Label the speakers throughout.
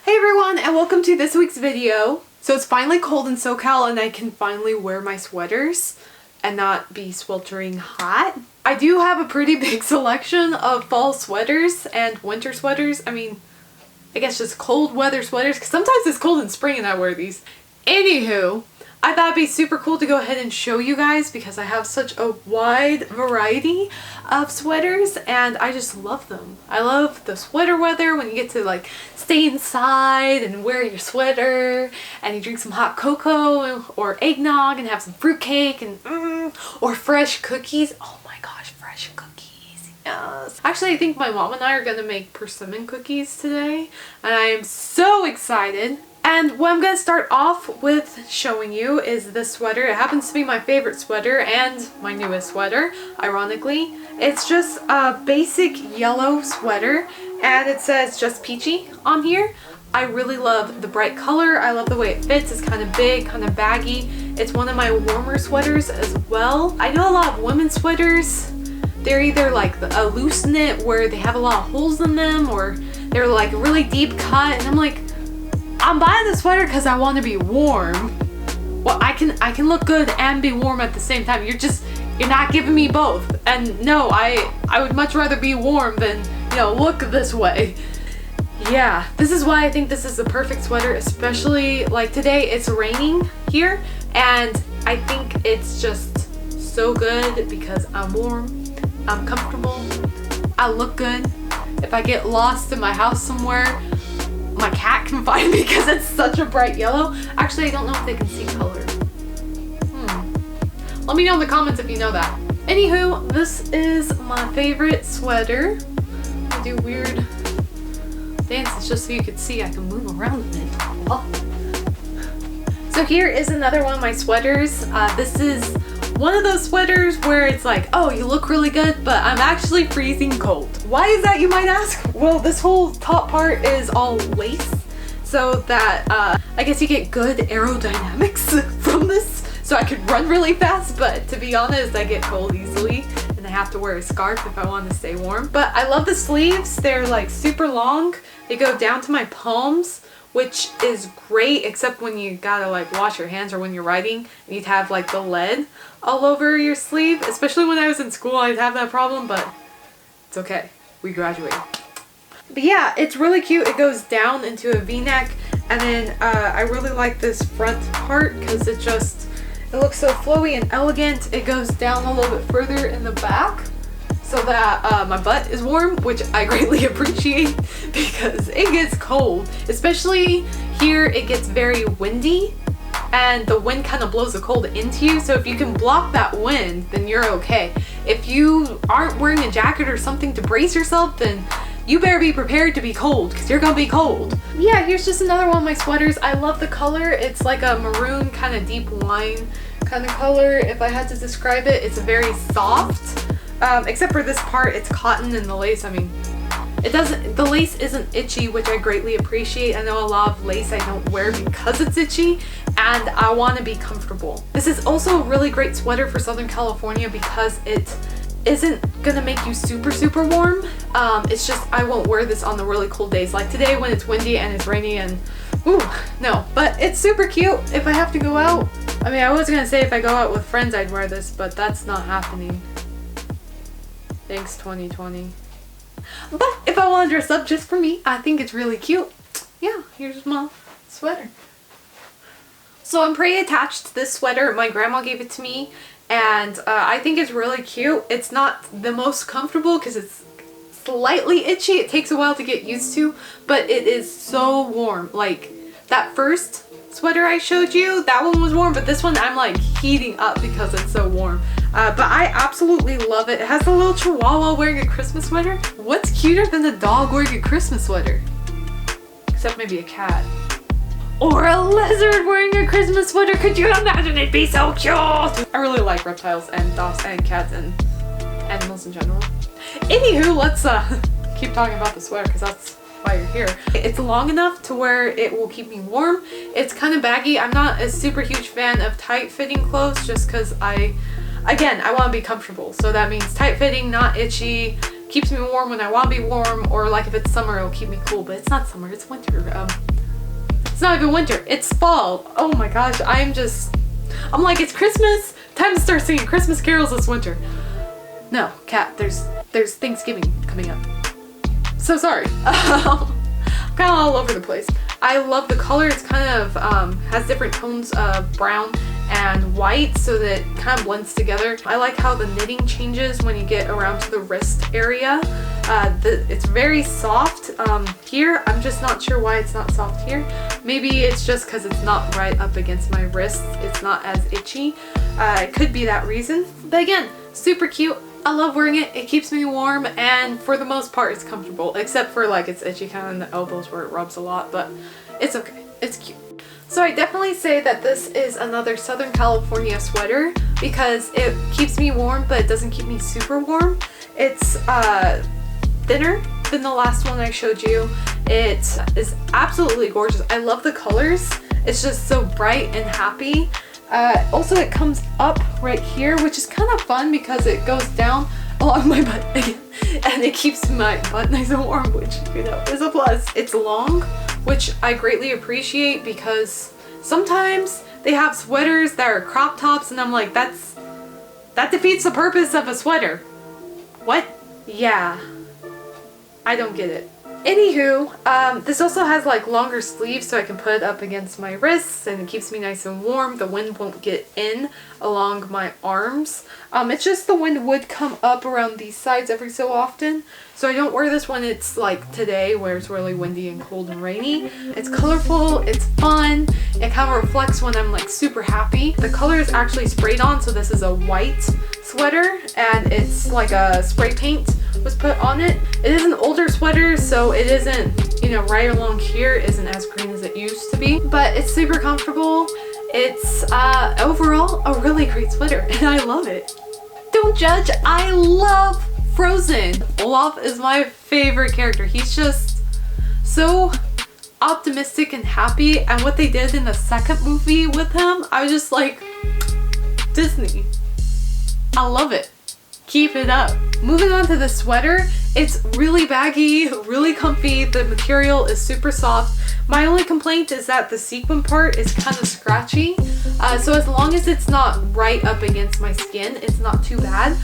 Speaker 1: Hey everyone, and welcome to this week's video. So it's finally cold in SoCal and I can finally wear my sweaters and not be sweltering hot. I do have a pretty big selection of fall sweaters and winter sweaters. I mean, I guess just cold weather sweaters, because sometimes it's cold in spring and I wear these. Anywho, I thought it'd be super cool to go ahead and show you guys because I have such a wide variety of sweaters and I just love them. I love the sweater weather when you get to like stay inside and wear your sweater and you drink some hot cocoa or eggnog and have some fruitcake and or fresh cookies. Oh my gosh, fresh cookies. Yes. Actually, I think my mom and I are gonna make persimmon cookies today and I am so excited. And what I'm going to start off with showing you is this sweater. It happens to be my favorite sweater and my newest sweater, ironically. It's just a basic yellow sweater and it says Just Peachy on here. I really love the bright color. I love the way it fits. It's kind of big, kind of baggy. It's one of my warmer sweaters as well. I know a lot of women's sweaters, they're either like a loose knit where they have a lot of holes in them or they're like really deep cut and I'm like, I'm buying the sweater because I want to be warm. Well, I can look good and be warm at the same time. You're not giving me both. And no, I would much rather be warm than, look this way. Yeah, this is why I think this is the perfect sweater, especially like today it's raining here and I think it's just so good because I'm warm, I'm comfortable, I look good. If I get lost in my house somewhere, my cat can find me because it's such a bright yellow. Actually, I don't know if they can see color. Let me know in the comments if you know that. Anywho, this is my favorite sweater. I do weird dances just so you can see I can move around in it. Oh. So here is another one of my sweaters. This is one of those sweaters where it's like, oh, you look really good, but I'm actually freezing cold. Why is that, you might ask? Well, this whole top part is all lace so that I guess you get good aerodynamics from this. So I could run really fast, but to be honest, I get cold easily and I have to wear a scarf if I want to stay warm. But I love the sleeves. They're like super long. They go down to my palms, which is great, except when you gotta like wash your hands or when you're writing and you'd have like the lead all over your sleeve. Especially when I was in school, I'd have that problem, but it's okay. We graduated. But yeah, it's really cute. It goes down into a v-neck and then I really like this front part because it looks so flowy and elegant. It goes down a little bit further in the back so that my butt is warm, which I greatly appreciate because it gets cold. Especially here, it gets very windy and the wind kind of blows the cold into you. So if you can block that wind, then you're okay. If you aren't wearing a jacket or something to brace yourself, then you better be prepared to be cold because you're gonna be cold. Yeah, here's just another one of my sweaters. I love the color. It's like a maroon kind of deep wine kind of color. If I had to describe it, it's very soft. Except for this part, it's cotton and the lace, I mean, the lace isn't itchy, which I greatly appreciate. I know a lot of lace I don't wear because it's itchy and I want to be comfortable. This is also a really great sweater for Southern California because it isn't gonna make you super warm. It's just I won't wear this on the really cold days like today when it's windy and it's rainy and no, but it's super cute if I have to go out. I mean, I was gonna say if I go out with friends I'd wear this, but that's not happening. Thanks 2020. But if I want to dress up just for me, I think it's really cute. Yeah, here's my sweater. So I'm pretty attached to this sweater. My grandma gave it to me and I think it's really cute. It's not the most comfortable because it's slightly itchy. It takes a while to get used to, but it is so warm. Like that first sweater I showed you, that one was warm, but this one I'm like heating up because it's so warm. But I absolutely love it. It has a little chihuahua wearing a Christmas sweater. What's cuter than a dog wearing a Christmas sweater? Except maybe a cat. Or a lizard wearing a Christmas sweater. Could you imagine? It'd be so cute. I really like reptiles and dogs and cats and animals in general. Anywho, let's keep talking about the sweater because that's why you're here. It's long enough to where it will keep me warm. It's kind of baggy. I'm not a super huge fan of tight fitting clothes just because I want to be comfortable. So that means tight fitting, not itchy, keeps me warm when I want to be warm, or like if it's summer, it'll keep me cool. But it's not summer, it's winter. It's not even winter, it's fall. Oh my gosh, I'm like, it's Christmas. Time to start singing Christmas carols this winter. No, Kat, there's Thanksgiving coming up. So sorry. I'm kind of all over the place. I love the color. It's kind of has different tones of brown and white, so that it kind of blends together. I like how the knitting changes when you get around to the wrist area. It's very soft here. I'm just not sure why it's not soft here. Maybe it's just because it's not right up against my wrist. It's not as itchy. It could be that reason. But again, super cute. I love wearing it. It keeps me warm, and for the most part it's comfortable, except for like it's itchy kind of in the elbows where it rubs a lot, but it's okay. It's cute. So I definitely say that this is another Southern California sweater because it keeps me warm, but it doesn't keep me super warm. It's thinner than the last one I showed you. It is absolutely gorgeous. I love the colors. It's just so bright and happy. Also, it comes up right here, which is kind of fun because it goes down along my butt again, and it keeps my butt nice and warm, which, you know, is a plus. It's long, which I greatly appreciate because sometimes they have sweaters that are crop tops and I'm like, that defeats the purpose of a sweater. What? Yeah. I don't get it. Anywho, this also has like longer sleeves so I can put it up against my wrists and it keeps me nice and warm. The wind won't get in along my arms. It's just the wind would come up around these sides every so often. So I don't wear this when it's like today where it's really windy and cold and rainy. It's colorful, it's fun, it kind of reflects when I'm like super happy. The color is actually sprayed on, so this is a white sweater and it's like a spray paint was put on it. It is an older sweater, so it isn't, you know, right along here isn't as green as it used to be, but it's super comfortable. It's overall a really great sweater and I love it. Don't judge, I love Frozen. Olaf is my favorite character. He's just so optimistic and happy, and what they did in the second movie with him, I was just like, Disney. I love it. Keep it up. Moving on to the sweater, it's really baggy, really comfy. The material is super soft. My only complaint is that the sequin part is kind of scratchy. So as long as it's not right up against my skin, it's not too bad.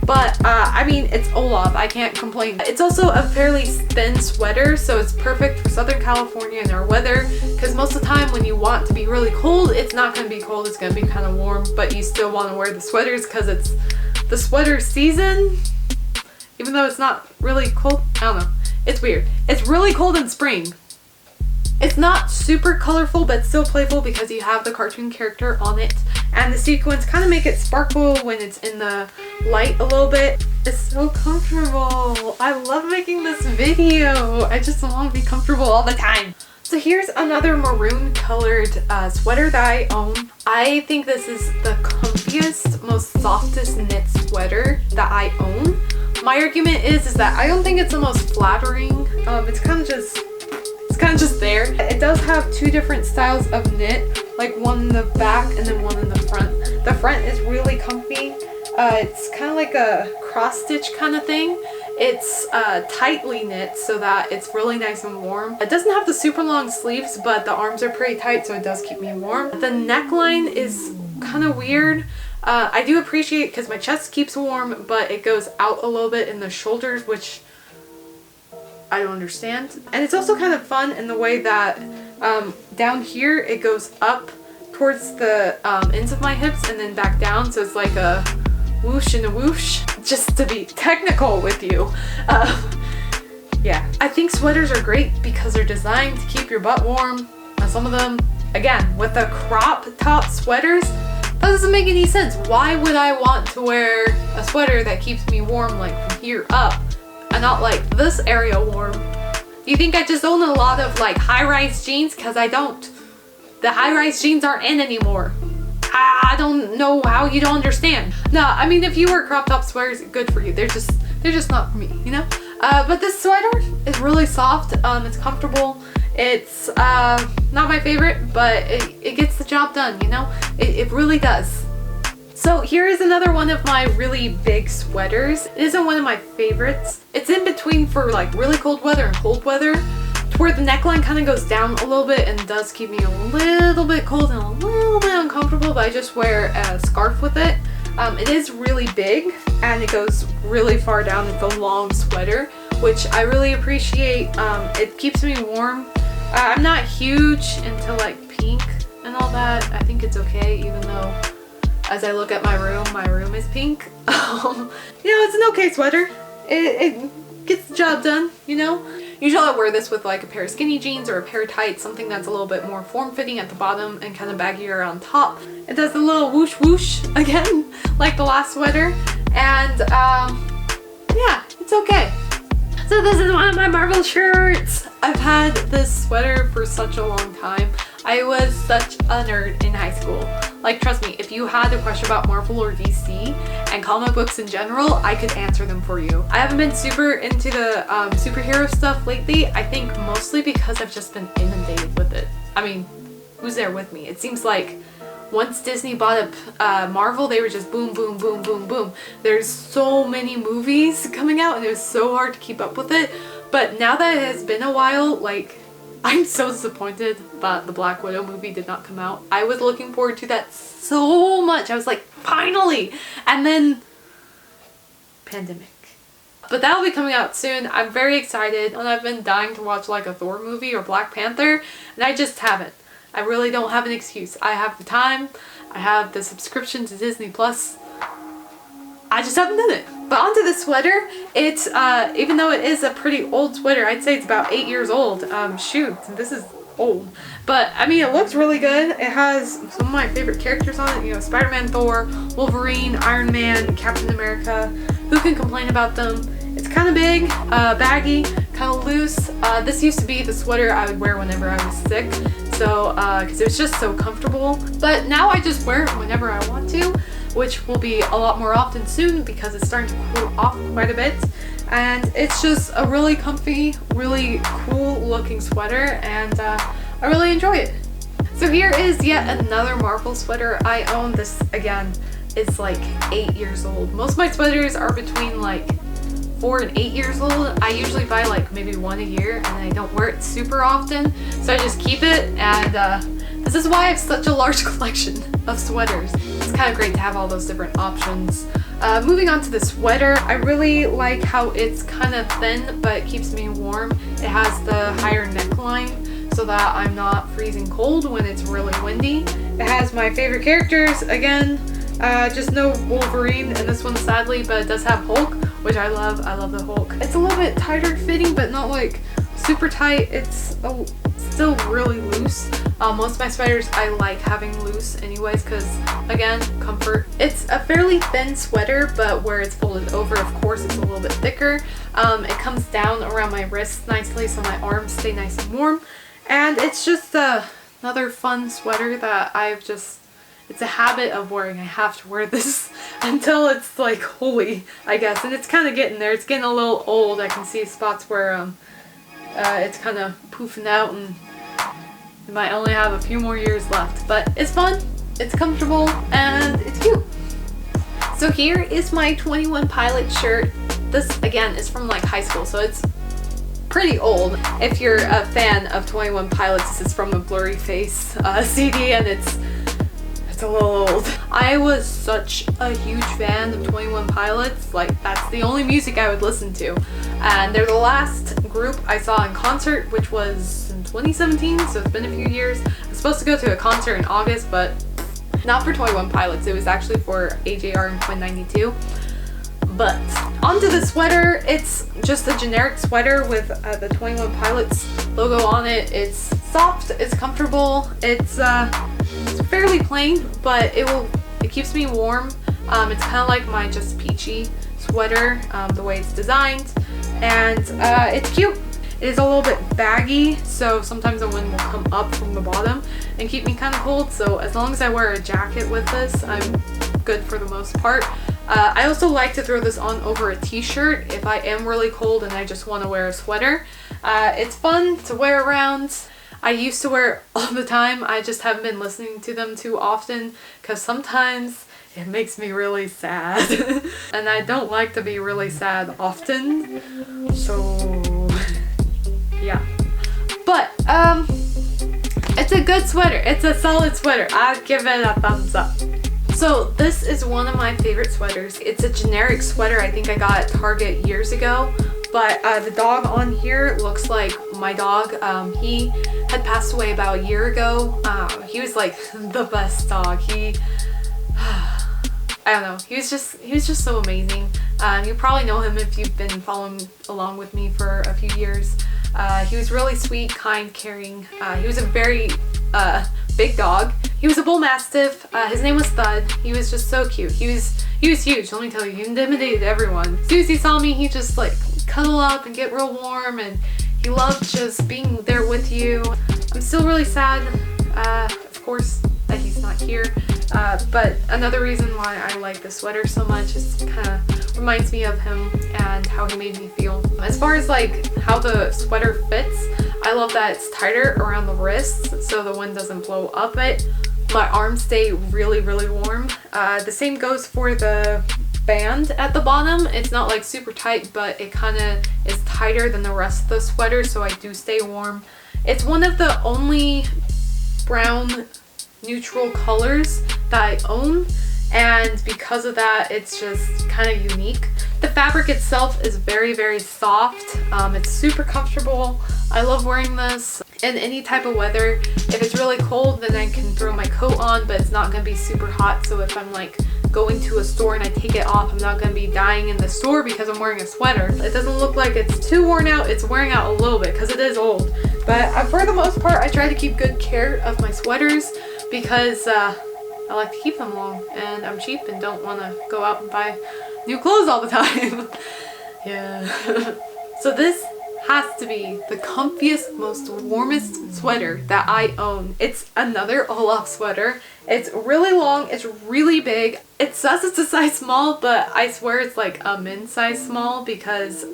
Speaker 1: But I mean, it's Olaf, I can't complain. It's also a fairly thin sweater, so it's perfect for Southern California and our weather, because most of the time when you want to be really cold, it's not going to be cold, it's going to be kind of warm, but you still want to wear the sweaters because it's the sweater season, even though it's not really cold. I don't know. It's weird. It's really cold in spring. It's not super colorful, but still playful because you have the cartoon character on it. And the sequins kind of make it sparkle when it's in the light a little bit. It's so comfortable. I love making this video. I just want to be comfortable all the time. So here's another maroon colored sweater that I own. I think this is the comfiest, most softest knit sweater that I own. My argument is that I don't think it's the most flattering. It's kind of just there. It does have two different styles of knit, like one in the back and then one in the front. The front is really comfy. It's kind of like a cross stitch kind of thing. It's tightly knit so that it's really nice and warm. It doesn't have the super long sleeves, but the arms are pretty tight, so it does keep me warm. The neckline is kind of weird. I do appreciate because my chest keeps warm, but it goes out a little bit in the shoulders, which I don't understand. And it's also kind of fun in the way that down here it goes up towards the ends of my hips and then back down, so it's like a whoosh and a whoosh, just to be technical with you. Yeah, I think sweaters are great because they're designed to keep your butt warm. And some of them, again, with the crop top sweaters, that doesn't make any sense. Why would I want to wear a sweater that keeps me warm like from here up and not like this area warm? Do you think I just own a lot of like high-rise jeans? Because I don't. The high-rise jeans aren't in anymore. I don't know how you don't understand. No, I mean, if you wear crop top sweaters, good for you. They're just not for me, you know? But this sweater is really soft. It's comfortable. It's not my favorite, but it gets the job done, you know? It really does. So here is another one of my really big sweaters. It isn't one of my favorites. It's in between for like really cold weather and cold weather, to where the neckline kind of goes down a little bit and does keep me a little bit cold and a little bit uncomfortable, but I just wear a scarf with it. It is really big and it goes really far down. It's a long sweater, which I really appreciate. It keeps me warm. I'm not huge into like pink and all that. I think it's okay, even though as I look at my room is pink. You know, it's an okay sweater. It gets the job done, you know? Usually I wear this with like a pair of skinny jeans or a pair of tights, something that's a little bit more form-fitting at the bottom and kind of baggier on top. It does a little whoosh whoosh again, like the last sweater. And yeah, it's okay. So this is one of my Marvel shirts. I've had this sweater for such a long time. I was such a nerd in high school. Like, trust me, if you had a question about Marvel or DC and comic books in general, I could answer them for you. I haven't been super into the superhero stuff lately. I think mostly because I've just been inundated with it. I mean, who's there with me? It seems like once Disney bought up Marvel, they were just boom, boom, boom, boom, boom. There's so many movies coming out and it was so hard to keep up with it. But now that it has been a while, like, I'm so disappointed that the Black Widow movie did not come out. I was looking forward to that so much. I was like, finally! And then, pandemic. But that'll be coming out soon. I'm very excited, and I've been dying to watch like a Thor movie or Black Panther, and I just haven't. I really don't have an excuse. I have the time, I have the subscription to Disney Plus. I just haven't done it. But onto the sweater. It's, even though it is a pretty old sweater, I'd say it's about 8 years old. Shoot, this is old. But, I mean, it looks really good. It has some of my favorite characters on it. You know, Spider-Man, Thor, Wolverine, Iron Man, Captain America. Who can complain about them? It's kind of big, baggy, kind of loose. This used to be the sweater I would wear whenever I was sick. So, because it was just so comfortable. But now I just wear it whenever I want to, which will be a lot more often soon because it's starting to cool off quite a bit. And it's just a really comfy, really cool looking sweater, and I really enjoy it. So here is yet another Marvel sweater I own. This, again, is like 8 years old. Most of my sweaters are between like 4 and 8 years old. I usually buy like maybe one a year and I don't wear it super often, so I just keep it. And this is why I have such a large collection of sweaters. It's kind of great to have all those different options. Moving on to the sweater, I really like how it's kind of thin but it keeps me warm. It has the higher neckline so that I'm not freezing cold when it's really windy. It has my favorite characters again. Just no Wolverine in this one sadly, but it does have Hulk, which I love. I love the Hulk. It's a little bit tighter fitting, but not like super tight. It's still really loose. Most of my sweaters I like having loose anyways because, again, comfort. It's a fairly thin sweater, but where it's folded over, of course, it's a little bit thicker. It comes down around my wrists nicely so my arms stay nice and warm. And it's just another fun sweater that it's a habit of wearing. I have to wear this until it's like holy, I guess. And it's kind of getting there. It's getting a little old. I can see spots where it's kind of poofing out and it might only have a few more years left. But it's fun, it's comfortable, and it's cute. So here is my 21 Pilots shirt. This, again, is from like high school, so it's pretty old. If you're a fan of 21 Pilots, this is from a Blurry Face CD, and it's a little old. I was such a huge fan of 21 Pilots. Like, that's the only music I would listen to. And they're the last group I saw in concert, which was in 2017, so it's been a few years. I was supposed to go to a concert in August, but not for 21 Pilots. It was actually for AJR in 2092. But onto the sweater. It's just a generic sweater with the 21 Pilots logo on it. It's soft, it's comfortable, it's fairly plain, but it keeps me warm. It's kind of like my Just Peachy sweater, the way it's designed, and it's cute. It is a little bit baggy, so sometimes the wind will come up from the bottom and keep me kind of cold, so as long as I wear a jacket with this, I'm good for the most part. I also like to throw this on over a t-shirt if I am really cold and I just want to wear a sweater. It's fun to wear around. I used to wear it all the time. I just haven't been listening to them too often because sometimes it makes me really sad. And I don't like to be really sad often. So yeah. But it's a good sweater. It's a solid sweater. I'd give it a thumbs up. So this is one of my favorite sweaters. It's a generic sweater I think I got at Target years ago. But the dog on here looks like my dog. He had passed away about a year ago. He was like the best dog. I don't know. He was just so amazing. You probably know him if you've been following along with me for a few years. He was really sweet, kind, caring. He was a very big dog. He was a bull mastiff. His name was Thud. He was just so cute. He was huge. Let me tell you, he intimidated everyone. As soon as he saw me, he just like cuddle up and get real warm, and he loved just being there with you. I'm still really sad, of course, that he's not here. But another reason why I like this sweater so much is kind of reminds me of him and how he made me feel. As far as like how the sweater fits, I love that it's tighter around the wrists so the wind doesn't blow up it. My arms stay really, really warm. The same goes for the band at the bottom. It's not like super tight, but it kind of is tighter than the rest of the sweater, so I do stay warm. It's one of the only brown neutral colors that I own, and because of that it's just kind of unique. The fabric itself is very, very soft. It's super comfortable. I love wearing this in any type of weather. If it's really cold, then I can throw my coat on, but it's not going to be super hot. So if I'm like going to a store and I take it off, I'm not going to be dying in the store because I'm wearing a sweater. It doesn't look like it's too worn out. It's wearing out a little bit because it is old. But for the most part, I try to keep good care of my sweaters because I like to keep them long, and I'm cheap and don't want to go out and buy new clothes all the time. Yeah. So this has to be the comfiest, most warmest sweater that I own. It's another Olaf sweater. It's really long, it's really big. It says it's a size small, but I swear it's like a men's size small because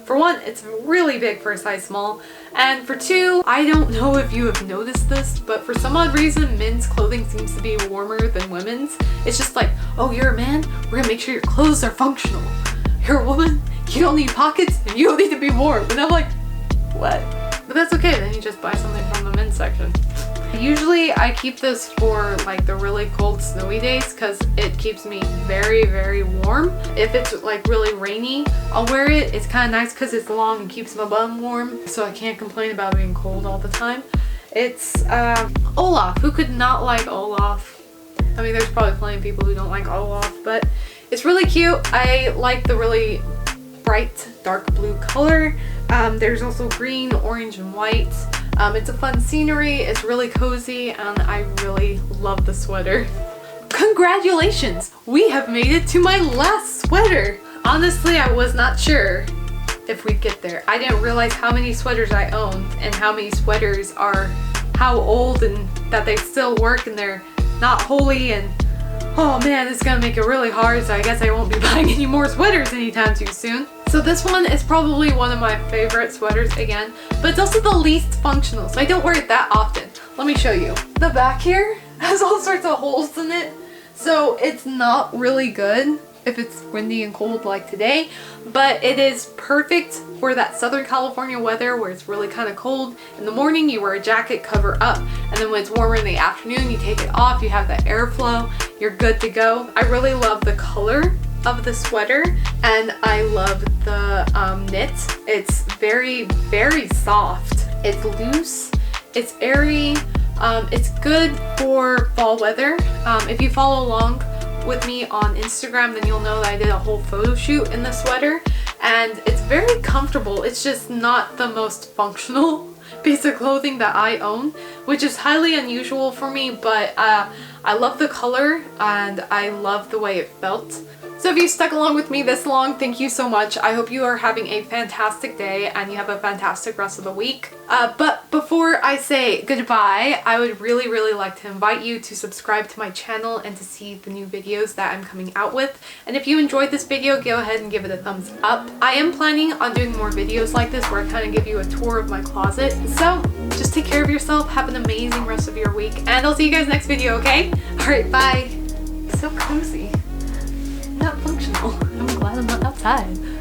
Speaker 1: for one, it's really big for a size small. And for two, I don't know if you have noticed this, but for some odd reason, men's clothing seems to be warmer than women's. It's just like, oh, you're a man? We're gonna make sure your clothes are functional. You're a woman? You don't need pockets and you don't need to be warm. And I'm like, what? But that's okay, then you just buy something from the men's section. Usually I keep this for like the really cold snowy days because it keeps me very, very warm. If it's like really rainy, I'll wear it. It's kind of nice because it's long and keeps my bum warm, so I can't complain about being cold all the time. It's Olaf. Who could not like Olaf? I mean, there's probably plenty of people who don't like Olaf, but it's really cute. I like the really bright dark blue color. There's also green, orange, and white. It's a fun scenery, it's really cozy, and I really love the sweater. Congratulations! We have made it to my last sweater! Honestly, I was not sure if we'd get there. I didn't realize how many sweaters I owned and how many sweaters are how old and that they still work and they're not holy, and oh man, it's gonna make it really hard, so I guess I won't be buying any more sweaters anytime too soon. So this one is probably one of my favorite sweaters again, but it's also the least functional, so I don't wear it that often. Let me show you. The back here has all sorts of holes in it, so it's not really good if it's windy and cold like today, but it is perfect for that Southern California weather where it's really kind of cold. In the morning you wear a jacket, cover up, and then when it's warmer in the afternoon you take it off, you have that airflow, you're good to go. I really love the color of the sweater, and I love the knit. It's very, very soft. It's loose, it's airy, it's good for fall weather. If you follow along with me on Instagram, then you'll know that I did a whole photo shoot in the sweater, and it's very comfortable. It's just not the most functional piece of clothing that I own, which is highly unusual for me, but I love the color and I love the way it felt. So if you stuck along with me this long, thank you so much. I hope you are having a fantastic day and you have a fantastic rest of the week. But before I say goodbye, I would really, really like to invite you to subscribe to my channel and to see the new videos that I'm coming out with. And if you enjoyed this video, go ahead and give it a thumbs up. I am planning on doing more videos like this where I kind of give you a tour of my closet. So just take care of yourself, have an amazing rest of your week, and I'll see you guys next video, okay? Alright, bye! so cozy. Not functional. I'm glad I'm not outside.